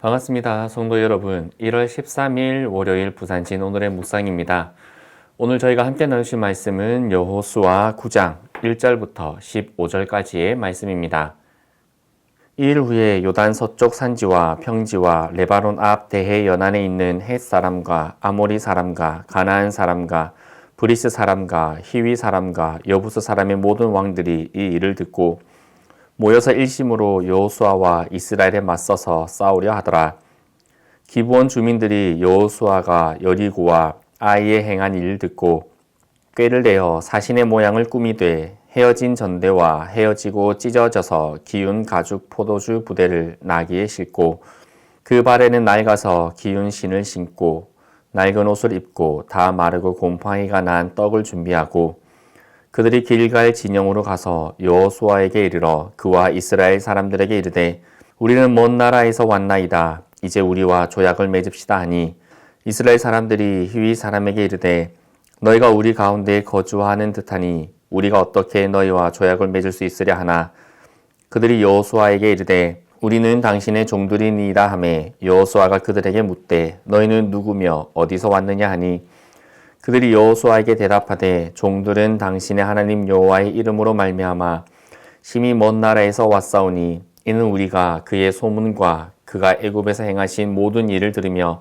반갑습니다. 성도 여러분, 1월 13일 월요일 부산진 오늘의 묵상입니다. 오늘 저희가 함께 나누실 말씀은 여호수아 9장 1절부터 15절까지의 말씀입니다. 이일 후에 요단 서쪽 산지와 평지와 레바논 앞 대해 연안에 있는 헷 사람과 아모리 사람과 가나안 사람과 브리스 사람과 히위 사람과 여부스 사람의 모든 왕들이 이 일을 듣고 모여서 일심으로 여호수아와 이스라엘에 맞서서 싸우려 하더라. 기브온 주민들이 여호수아가 여리고와 아이에 행한 일을 듣고 꾀를 내어 사신의 모양을 꾸미되 헤어진 전대와 헤어지고 찢어져서 기운 가죽 포도주 부대를 나귀에 싣고 그 발에는 낡아서 기운 신을 신고 낡은 옷을 입고 다 마르고 곰팡이가 난 떡을 준비하고 그들이 길갈 진영으로 가서 여호수아에게 이르러 그와 이스라엘 사람들에게 이르되 우리는 먼 나라에서 왔나이다. 이제 우리와 조약을 맺읍시다 하니 이스라엘 사람들이 히위 사람에게 이르되 너희가 우리 가운데 거주하는 듯하니 우리가 어떻게 너희와 조약을 맺을 수 있으랴 하나 그들이 여호수아에게 이르되 우리는 당신의 종들이니이다 하매 여호수아가 그들에게 묻되 너희는 누구며 어디서 왔느냐 하니 그들이 여호수아에게 대답하되 종들은 당신의 하나님 여호와의 이름으로 말미암아 심히 먼 나라에서 왔사오니 이는 우리가 그의 소문과 그가 애굽에서 행하신 모든 일을 들으며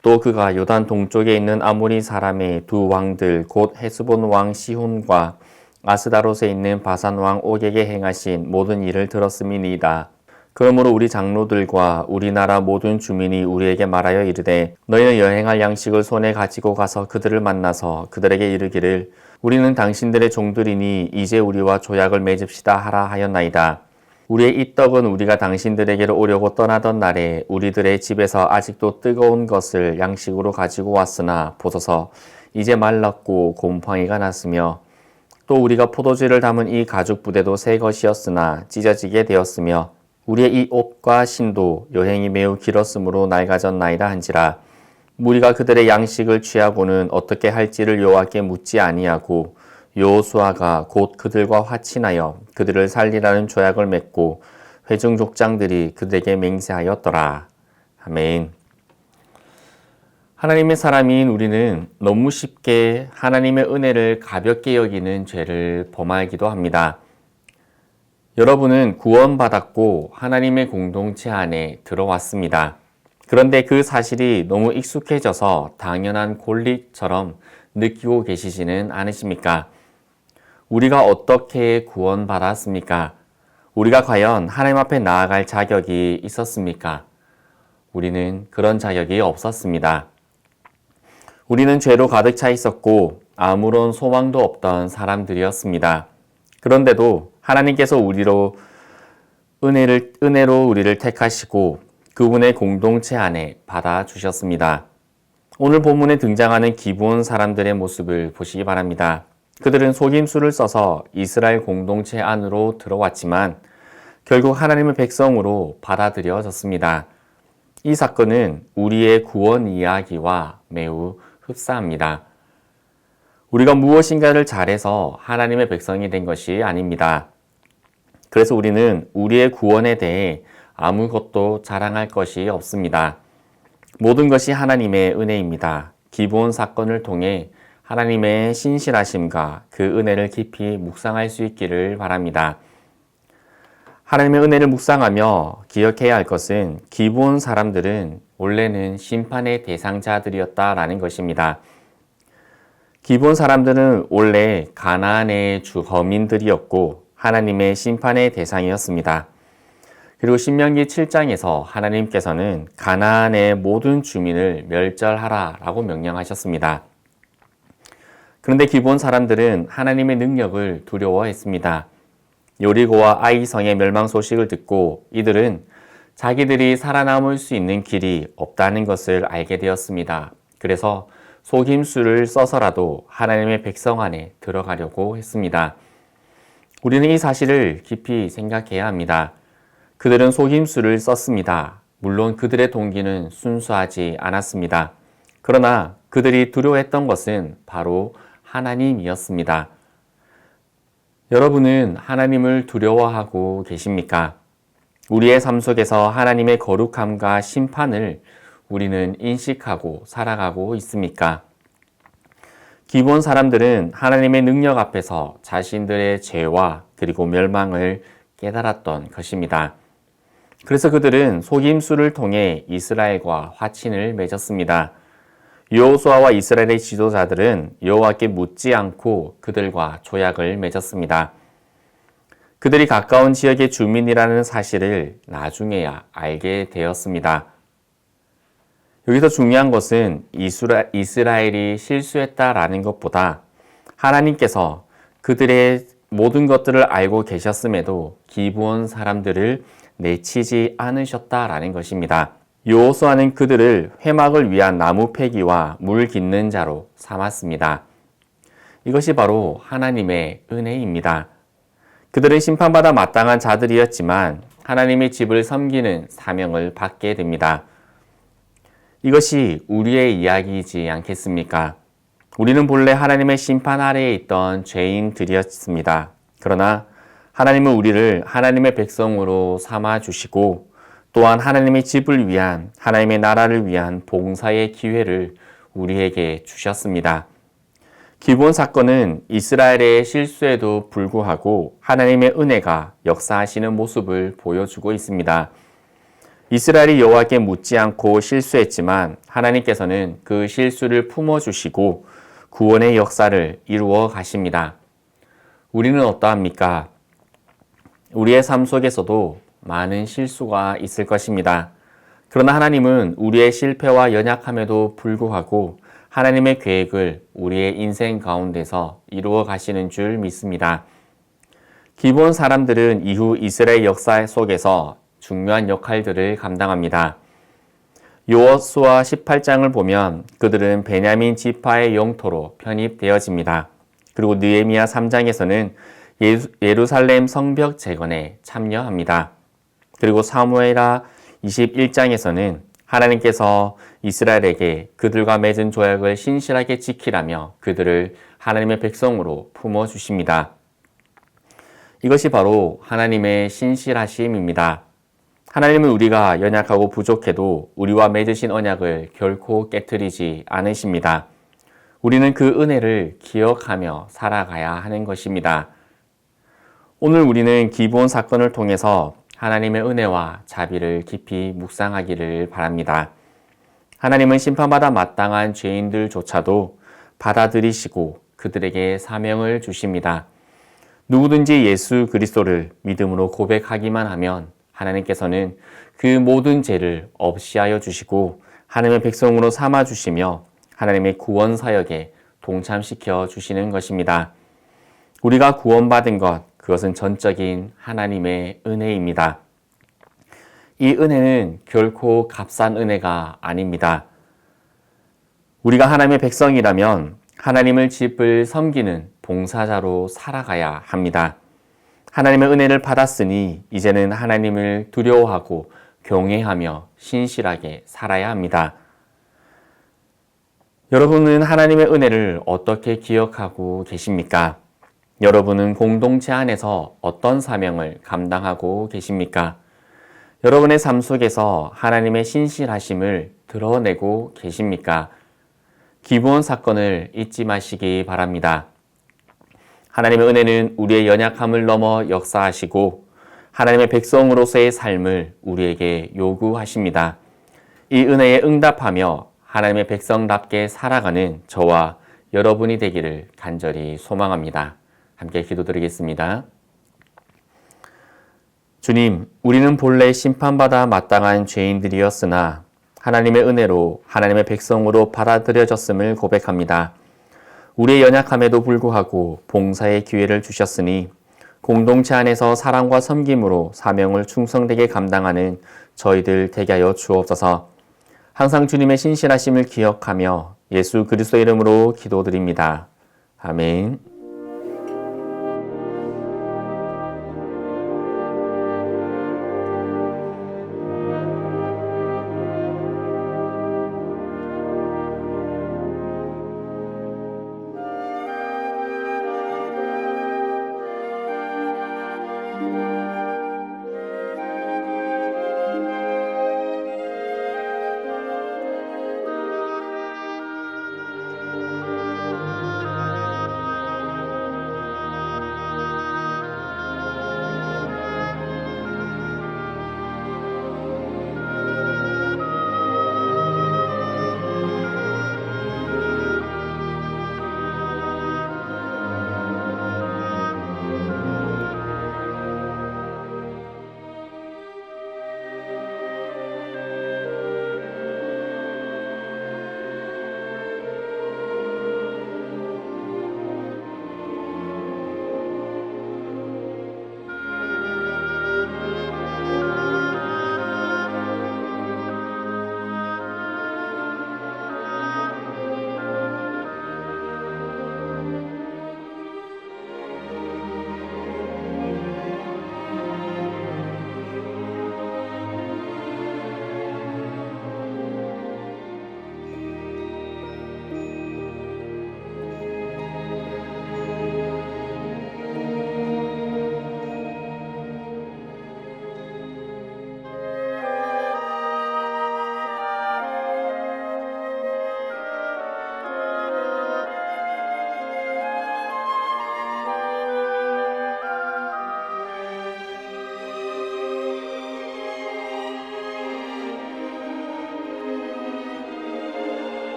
또 그가 요단 동쪽에 있는 아모리 사람의 두 왕들 곧 헤스본 왕 시혼과 아스다롯에 있는 바산 왕 옥에게 행하신 모든 일을 들었음이니이다. 그러므로 우리 장로들과 우리나라 모든 주민이 우리에게 말하여 이르되 너희는 여행할 양식을 손에 가지고 가서 그들을 만나서 그들에게 이르기를 우리는 당신들의 종들이니 이제 우리와 조약을 맺읍시다 하라 하였나이다. 우리의 이 떡은 우리가 당신들에게로 오려고 떠나던 날에 우리들의 집에서 아직도 뜨거운 것을 양식으로 가지고 왔으나 보소서 이제 말랐고 곰팡이가 났으며 또 우리가 포도주를 담은 이 가죽 부대도 새 것이었으나 찢어지게 되었으며 우리의 이 옷과 신도 여행이 매우 길었으므로 낡아졌나이다 한지라 우리가 그들의 양식을 취하고는 어떻게 할지를 여호와께 묻지 아니하고 여호수아가 곧 그들과 화친하여 그들을 살리라는 조약을 맺고 회중 족장들이 그들에게 맹세하였더라. 아멘. 하나님의 사람인 우리는 너무 쉽게 하나님의 은혜를 가볍게 여기는 죄를 범하기도 합니다. 여러분은 구원받았고 하나님의 공동체 안에 들어왔습니다. 그런데 그 사실이 너무 익숙해져서 당연한 권리처럼 느끼고 계시지는 않으십니까? 우리가 어떻게 구원받았습니까? 우리가 과연 하나님 앞에 나아갈 자격이 있었습니까? 우리는 그런 자격이 없었습니다. 우리는 죄로 가득 차 있었고 아무런 소망도 없던 사람들이었습니다. 그런데도 하나님께서 은혜로 우리를 택하시고 그분의 공동체 안에 받아주셨습니다. 오늘 본문에 등장하는 기브온 사람들의 모습을 보시기 바랍니다. 그들은 속임수를 써서 이스라엘 공동체 안으로 들어왔지만 결국 하나님의 백성으로 받아들여졌습니다. 이 사건은 우리의 구원 이야기와 매우 흡사합니다. 우리가 무엇인가를 잘해서 하나님의 백성이 된 것이 아닙니다. 그래서 우리는 우리의 구원에 대해 아무것도 자랑할 것이 없습니다. 모든 것이 하나님의 은혜입니다. 기브온 사건을 통해 하나님의 신실하심과 그 은혜를 깊이 묵상할 수 있기를 바랍니다. 하나님의 은혜를 묵상하며 기억해야 할 것은 기브온 사람들은 원래는 심판의 대상자들이었다라는 것입니다. 기브온 사람들은 원래 가나안의 주거민들이었고 하나님의 심판의 대상이었습니다. 그리고 신명기 7장에서 하나님께서는 가나안의 모든 주민을 멸절하라 라고 명령하셨습니다. 그런데 기브온 사람들은 하나님의 능력을 두려워했습니다. 여리고와 아이성의 멸망 소식을 듣고 이들은 자기들이 살아남을 수 있는 길이 없다는 것을 알게 되었습니다. 그래서 속임수를 써서라도 하나님의 백성 안에 들어가려고 했습니다. 우리는 이 사실을 깊이 생각해야 합니다. 그들은 속임수를 썼습니다. 물론 그들의 동기는 순수하지 않았습니다. 그러나 그들이 두려워했던 것은 바로 하나님이었습니다. 여러분은 하나님을 두려워하고 계십니까? 우리의 삶 속에서 하나님의 거룩함과 심판을 우리는 인식하고 살아가고 있습니까? 기본 사람들은 하나님의 능력 앞에서 자신들의 죄와 그리고 멸망을 깨달았던 것입니다. 그래서 그들은 속임수를 통해 이스라엘과 화친을 맺었습니다. 여호수아와 이스라엘의 지도자들은 여호와께 묻지 않고 그들과 조약을 맺었습니다. 그들이 가까운 지역의 주민이라는 사실을 나중에야 알게 되었습니다. 여기서 중요한 것은 이스라엘이 실수했다라는 것보다 하나님께서 그들의 모든 것들을 알고 계셨음에도 기브온 사람들을 내치지 않으셨다라는 것입니다. 여호수아는 그들을 회막을 위한 나무 패기와 물 깃는 자로 삼았습니다. 이것이 바로 하나님의 은혜입니다. 그들은 심판받아 마땅한 자들이었지만 하나님의 집을 섬기는 사명을 받게 됩니다. 이것이 우리의 이야기이지 않겠습니까? 우리는 본래 하나님의 심판 아래에 있던 죄인들이었습니다. 그러나 하나님은 우리를 하나님의 백성으로 삼아주시고 또한 하나님의 집을 위한, 하나님의 나라를 위한 봉사의 기회를 우리에게 주셨습니다. 기본 사건은 이스라엘의 실수에도 불구하고 하나님의 은혜가 역사하시는 모습을 보여주고 있습니다. 이스라엘이 여호와께 묻지 않고 실수했지만 하나님께서는 그 실수를 품어주시고 구원의 역사를 이루어 가십니다. 우리는 어떠합니까? 우리의 삶 속에서도 많은 실수가 있을 것입니다. 그러나 하나님은 우리의 실패와 연약함에도 불구하고 하나님의 계획을 우리의 인생 가운데서 이루어 가시는 줄 믿습니다. 기본 사람들은 이후 이스라엘 역사 속에서 중요한 역할들을 감당합니다. 여호수아 18장을 보면 그들은 베냐민 지파의 영토로 편입되어집니다. 그리고 느헤미야 3장에서는 예루살렘 성벽 재건에 참여합니다. 그리고 사무엘하 21장에서는 하나님께서 이스라엘에게 그들과 맺은 조약을 신실하게 지키라며 그들을 하나님의 백성으로 품어주십니다. 이것이 바로 하나님의 신실하심입니다. 하나님은 우리가 연약하고 부족해도 우리와 맺으신 언약을 결코 깨트리지 않으십니다. 우리는 그 은혜를 기억하며 살아가야 하는 것입니다. 오늘 우리는 기브온 사건을 통해서 하나님의 은혜와 자비를 깊이 묵상하기를 바랍니다. 하나님은 심판받아 마땅한 죄인들조차도 받아들이시고 그들에게 사명을 주십니다. 누구든지 예수 그리스도를 믿음으로 고백하기만 하면 하나님께서는 그 모든 죄를 없이하여 주시고 하나님의 백성으로 삼아 주시며 하나님의 구원 사역에 동참시켜 주시는 것입니다. 우리가 구원받은 것, 그것은 전적인 하나님의 은혜입니다. 이 은혜는 결코 값싼 은혜가 아닙니다. 우리가 하나님의 백성이라면 하나님의 집을 섬기는 봉사자로 살아가야 합니다. 하나님의 은혜를 받았으니 이제는 하나님을 두려워하고 경외하며 신실하게 살아야 합니다. 여러분은 하나님의 은혜를 어떻게 기억하고 계십니까? 여러분은 공동체 안에서 어떤 사명을 감당하고 계십니까? 여러분의 삶 속에서 하나님의 신실하심을 드러내고 계십니까? 기브온 사건을 잊지 마시기 바랍니다. 하나님의 은혜는 우리의 연약함을 넘어 역사하시고 하나님의 백성으로서의 삶을 우리에게 요구하십니다. 이 은혜에 응답하며 하나님의 백성답게 살아가는 저와 여러분이 되기를 간절히 소망합니다. 함께 기도드리겠습니다. 주님, 우리는 본래 심판받아 마땅한 죄인들이었으나 하나님의 은혜로 하나님의 백성으로 받아들여졌음을 고백합니다. 우리의 연약함에도 불구하고 봉사의 기회를 주셨으니 공동체 안에서 사랑과 섬김으로 사명을 충성되게 감당하는 저희들 되게 하여 주옵소서. 항상 주님의 신실하심을 기억하며 예수 그리스도 이름으로 기도드립니다. 아멘.